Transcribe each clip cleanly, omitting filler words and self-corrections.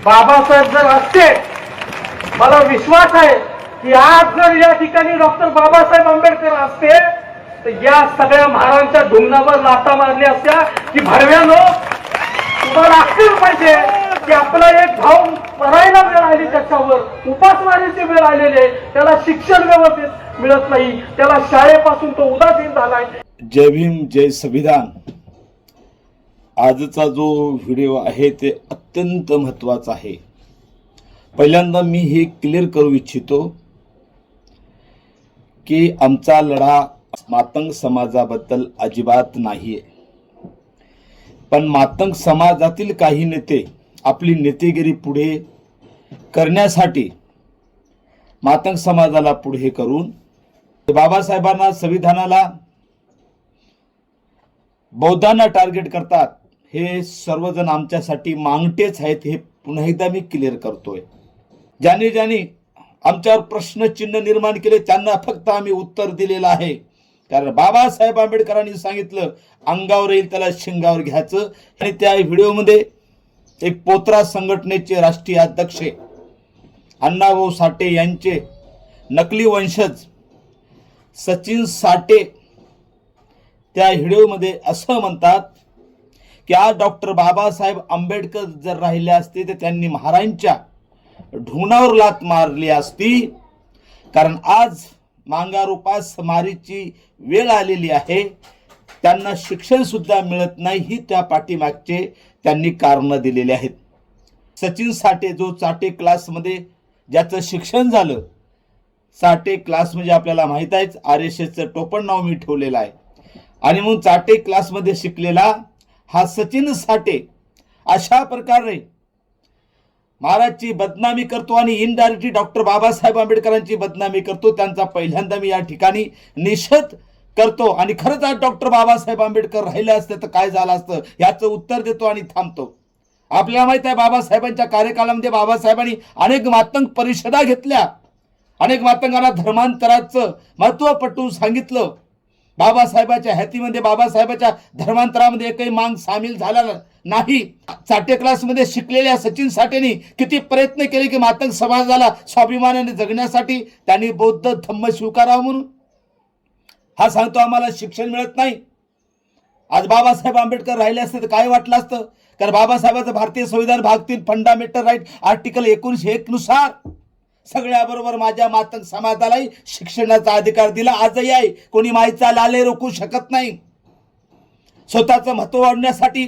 बाबासाहेब जर असते, मला विश्वास आहे की आज जर या ठिकाणी डॉक्टर बाबासाहेब आंबेडकर असते तर या सगळ्या महाराजांच्या ढुंगणावर लाथा मारल्या असत्या की भरव्यानो तुम्हाला अक्कल पाहिजे की आपला एक भाऊ मरायला वेळ आली, त्याच्यावर उपासमारीची वेळ आलेली आहे, त्याला शिक्षण व्यवस्थित मिळत नाही, त्याला शाळेपासून तो उदासीन झालाय. जय भीम जय संविधान. आजचा जो व्हिडिओ आहे ते अत्यंत महत्त्वाचा आहे. पहिल्यांदा मी हे क्लिअर करू इच्छितो की आमचा लढा मातंग समाजाबद्दल अजिबात नाहीये, पण मातंग समाजातील काही नेते आपली नेतेगिरी पुढे करण्यासाठी मातंग समाजाला पुढे करून बाबासाहेबांना, संविधानाला, बौद्धांना टार्गेट करतात. हे सर्वजण आमच्यासाठी मांगटेच आहेत, हे पुन्हा एकदा मी क्लिअर करतोय. ज्यांनी ज्यांनी आमच्यावर प्रश्नचिन्ह निर्माण केले त्यांना फक्त आम्ही उत्तर दिलेलं आहे. कारण बाबासाहेब आंबेडकरांनी सांगितलं अंगावर येईल त्याला शिंगावर घ्यायचं. आणि त्या व्हिडिओमध्ये एक पोत्रा संघटनेचे राष्ट्रीय अध्यक्ष अण्णाभाऊ साठे यांचे नकली वंशज सचिन साठे त्या व्हिडिओमध्ये असं म्हणतात की आज डॉक्टर बाबासाहेब आंबेडकर जर राहिले असते तर त्यांनी महाराजांच्या ढुंगणावर लात मारली असती. कारण आज मांगारूपास मारीची वेळ आलेली आहे, त्यांना शिक्षण सुद्धा मिळत नाही. ही त्या पाठीमागचे त्यांनी कारण दिलेले आहेत. सचिन साठे जो चाटे क्लासमध्ये ज्याचं शिक्षण झालं, साठे क्लास म्हणजे आपल्याला माहित आहे RSSचं टोपण नाव मी ठेवलेलं आहे. आणि मग चाटे क्लासमध्ये शिकलेला हा सचिन साठे अशा प्रकारे महाराजची बदनामी करतो आणि इनडायरेक्टली डॉक्टर बाबासाहेब आंबेडकरांची बदनामी करतो. त्यांचा पहिल्यांदा मी या ठिकाणी निषेध करतो. आणि खरंच आज डॉक्टर बाबासाहेब आंबेडकर राहिले असते तर काय झालं असतं याचं उत्तर देतो आणि थांबतो. आपल्याला माहित आहे बाबासाहेबांच्या कार्यकाळामध्ये बाबासाहेबांनी अनेक मातंग परिषदा घेतल्या, अनेक मातंगांना धर्मांतराचं महत्त्व पटवून सांगितलं. बाबासाहेबाच्या हातीमध्ये, बाबासाहेबाच्या धर्मांतरामध्ये एकही मांग सामील झाला नाही. चाटे क्लासमध्ये शिकलेल्या सचिन साठेंनी किती प्रयत्न केले की मातंग समाजाला स्वाभिमानाने जगण्यासाठी. त्यांनी बौद्ध धम्म स्वीकारावं म्हणून. हा सांगतो आम्हाला शिक्षण मिळत नाही. आज बाबासाहेब आंबेडकर राहिले असते तर काय वाटलं असतं. कारण बाबासाहेबांचं भारतीय संविधान भाग 3 फंडामेंटल राईट आर्टिकल 1901 नुसार सगळ्याबरोबर माझ्या मातंग समाजालाही शिक्षणाचा अधिकार दिला. आजही आहे. कोणी माईचा लाले रोखू शकत नाही. स्वतःचं महत्व वाढवण्यासाठी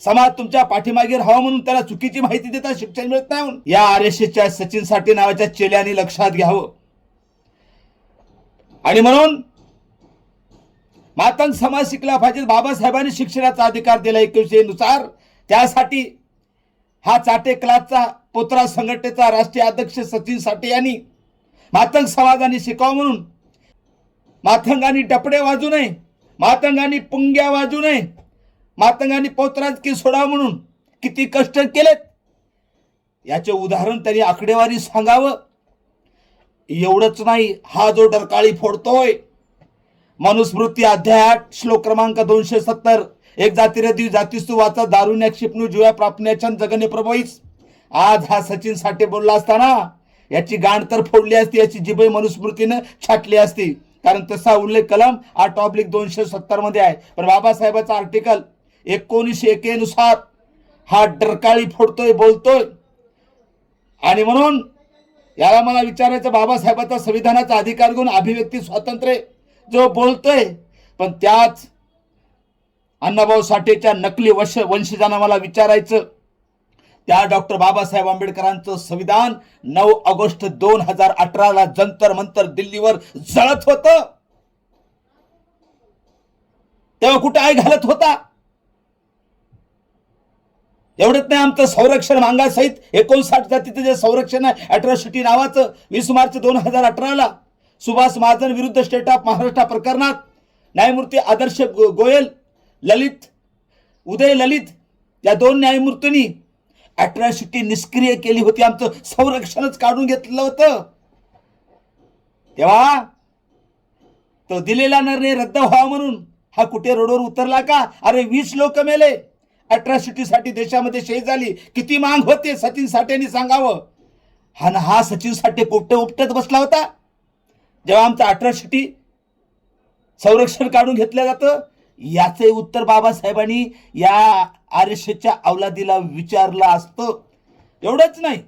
समाज तुमच्या पाठीमागे राहावा म्हणून त्याला चुकीची माहिती देता शिक्षण मिळत नाही म्हणून. या RSSच्या सचिन साठे नावाच्या चेल्याने लक्षात घ्यावं. आणि म्हणून मातंग समाज शिकला पाहिजे. बाबासाहेबांनी शिक्षणाचा अधिकार दिला 21 नुसार. त्यासाठी हा चाटे क्लासचा पोत्रा संघटनेचा राष्ट्रीय अध्यक्ष सचिन साठे यांनी मातंग समाजाने शिकावं म्हणून, मातंगांनी डपडे वाजू नये, मातंगांनी पुंग्या वाजू नये, मातंगांनी पोत्रांची सोडावं म्हणून किती कष्ट केलेत याचे उदाहरण त्यांनी आकडेवारी सांगावं. एवढंच नाही, हा जो डरकाळी फोडतोय मनुस्मृती अध्याय 8 श्लोक क्रमांक 270 एक जातीरदी जातीस्तू वाचा दारुण्या क्षिपणू जीवा प्रापण्याच्या जगणे प्रभवीस. आज हा सचिन साठे बोलला असताना याची गांड तर फोडली असती, याची जिभे मनुस्मृतीनं छाटली असती. कारण तसा उल्लेख कलम 8/270 मध्ये आहे. पण बाबासाहेबाचा आर्टिकल 1901 नुसार हा डरकाळी फोडतोय, बोलतोय. आणि म्हणून याला मला विचारायचं, बाबासाहेबाचा संविधानाचा अधिकार घेऊन अभिव्यक्ती स्वातंत्र्य जो बोलतोय, पण त्याच अण्णाभाऊ साठेच्या नकली वंशजांना मला विचारायचं, त्या डॉक्टर बाबासाहेब आंबेडकरांचं संविधान 9 ऑगस्ट 2018 जंतर मंतर दिल्लीवर जळत होतं, तेव्हा कुठे आय घालत होता? एवढंच नाही, आमचं संरक्षण मागासहित 59 जातीचं जे संरक्षण आहे अॅट्रॉसिटी नावाचं 20 मार्च 2018 सुभाष महाजन विरुद्ध स्टेट ऑफ महाराष्ट्र प्रकरणात न्यायमूर्ती आदर्श गोयल, उदय ललित या 2 न्यायमूर्तींनी अॅट्रॉसिटी निष्क्रिय केली होती. आमचं संरक्षणच काढून घेतलं होतं. तेव्हा तो दिलेला निर्णय रद्द व्हावा म्हणून हा कुठे रोडवर उतरला का? अरे 20 लोक मेले, अट्रॉसिटीसाठी देशामध्ये शहीद झाली, किती मांग होते सचिन साठेंनी सांगावं. हा सचिन साठे कुठे उपटत बसला होता जेव्हा आमचं अट्रॉसिटी संरक्षण काढून घेतलं जातं? याचे उत्तर बाबासाहेबांनी या आरएसएसच्या अवलादीला विचारलं असतं. एवढंच नाही,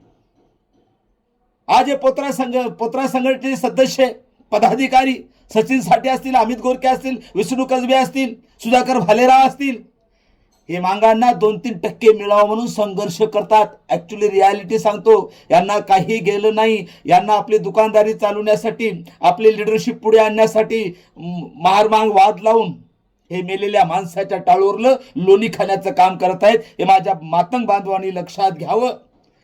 आज हे पोत्रा संघटनेचे सदस्य पदाधिकारी सचिन साठे असतील, अमित गोरखे असतील, विष्णू कसबे असतील, सुधाकर भालेराव असतील, हे मागांना 2-3% मिळावं म्हणून संघर्ष करतात. ऍक्च्युली रियालिटी सांगतो, यांना काही गेलं नाही. यांना आपली दुकानदारी चालवण्यासाठी, आपली लिडरशिप पुढे आणण्यासाठी महारमांग वाद लावून हे मेलेल्या माणसाच्या टाळूवरलं लोणी खाण्याचं काम करत आहेत. हे माझ्या मातंग बांधवांनी लक्षात घ्यावं.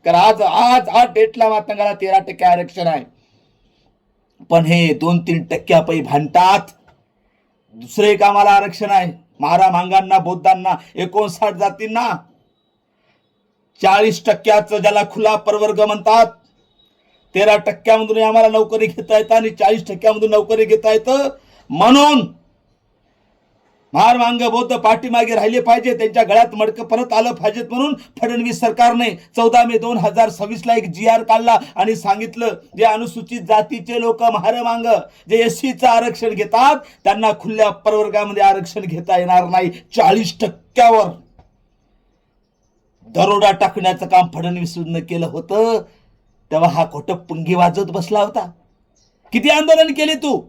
कारण आज डेटला मातंगाला 13% आरक्षण आहे, पण हे 2-3% भांडतात. दुसरे एक आम्हाला आरक्षण आहे, मारा मांगांना, बौद्धांना, 59 जातींना 40% ज्याला खुला प्रवर्ग म्हणतात. 13% आम्हाला नोकरी घेता येतं आणि 40% नोकरी घेता येतं. म्हणून महार मांग बौद्ध पाठीमागे राहिले पाहिजे, त्यांच्या गळ्यात मडकं परत आलं पाहिजेत. म्हणून फडणवीस सरकारने 14 मे 2026 ला एक GR काढला आणि सांगितलं, जे अनुसूचित जातीचे लोक महार मांग, जे SCचं आरक्षण घेतात, त्यांना खुल्या प्रवर्गामध्ये आरक्षण घेता येणार नाही. 40%वर दरोडा टाकण्याचं काम फडणवीसनं केलं होतं. तेव्हा हा खोटं पुंगी वाजवत बसला होता. किती आंदोलन केले तू?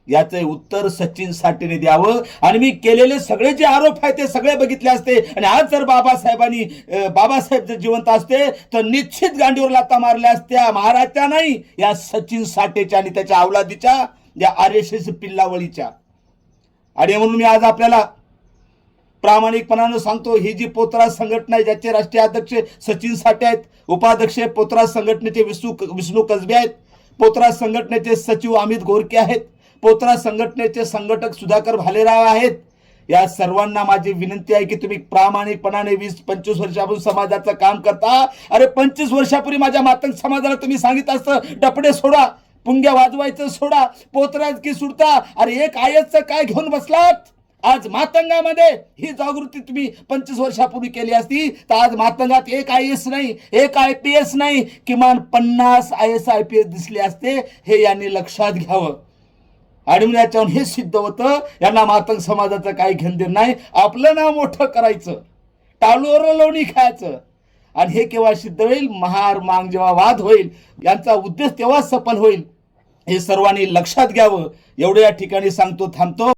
याचे उत्तर सचिन साठेने द्यावं. आणि मी केलेले सगळे जे आरोप आहेत ते सगळे बघितले असते, आणि आज जर बाबासाहेब जर जिवंत असते तर निश्चित गांडीवर लाथा मारल्या असत्या. महाराजच्या नाही, या सचिन साठेच्या आणि त्याच्या अवलादीच्या, या RSS पिल्लावळीच्या. आणि म्हणून मी आज आपल्याला प्रामाणिकपणानं सांगतो, ही जी पोतराज संघटना आहे, ज्याचे राष्ट्रीय अध्यक्ष सचिन साठे आहेत, उपाध्यक्ष पोतराज संघटनेचे विष्णू कसबे आहेत, पोतराज संघटनेचे सचिव अमित गोरखे आहेत, पोतराज संघटनेचे संघटक सुधाकर भालेराव आहेत. या सर्वांना माझी विनंती आहे की तुम्ही प्रामाणिकपणाने 20-25 वर्षापासून समाजाचं काम करता. अरे 25 वर्षापूर्वी माझ्या मातंग समाजाला तुम्ही सांगितलं असतं, डपडे सोडा, पुंग्या वाजवायचं सोडा, पोतराज की सुटता. अरे एक आयसचं काय घेऊन बसलात? आज मातंगामध्ये ही जागृती तुम्ही 25 वर्षापूर्वी केली असती तर आज मातंगात एक IAS नाही, एक IPS नाही, किमान 50 IAS IPS दिसले असते. हे यांनी लक्षात घ्यावं. आणि म्हणून याच्यावर हे सिद्ध होतं, यांना मातंग समाजाचं काही घेणदेण नाही. आपलं नाव मोठं करायचं, टाळूवर लोणी खायचं. आणि हे केव्हा सिद्ध होईल? महार मांग जेव्हा वाद होईल, यांचा उद्देश तेव्हा सफल होईल. हे सर्वांनी लक्षात घ्यावं. एवढं या ठिकाणी सांगतो, थांबतो.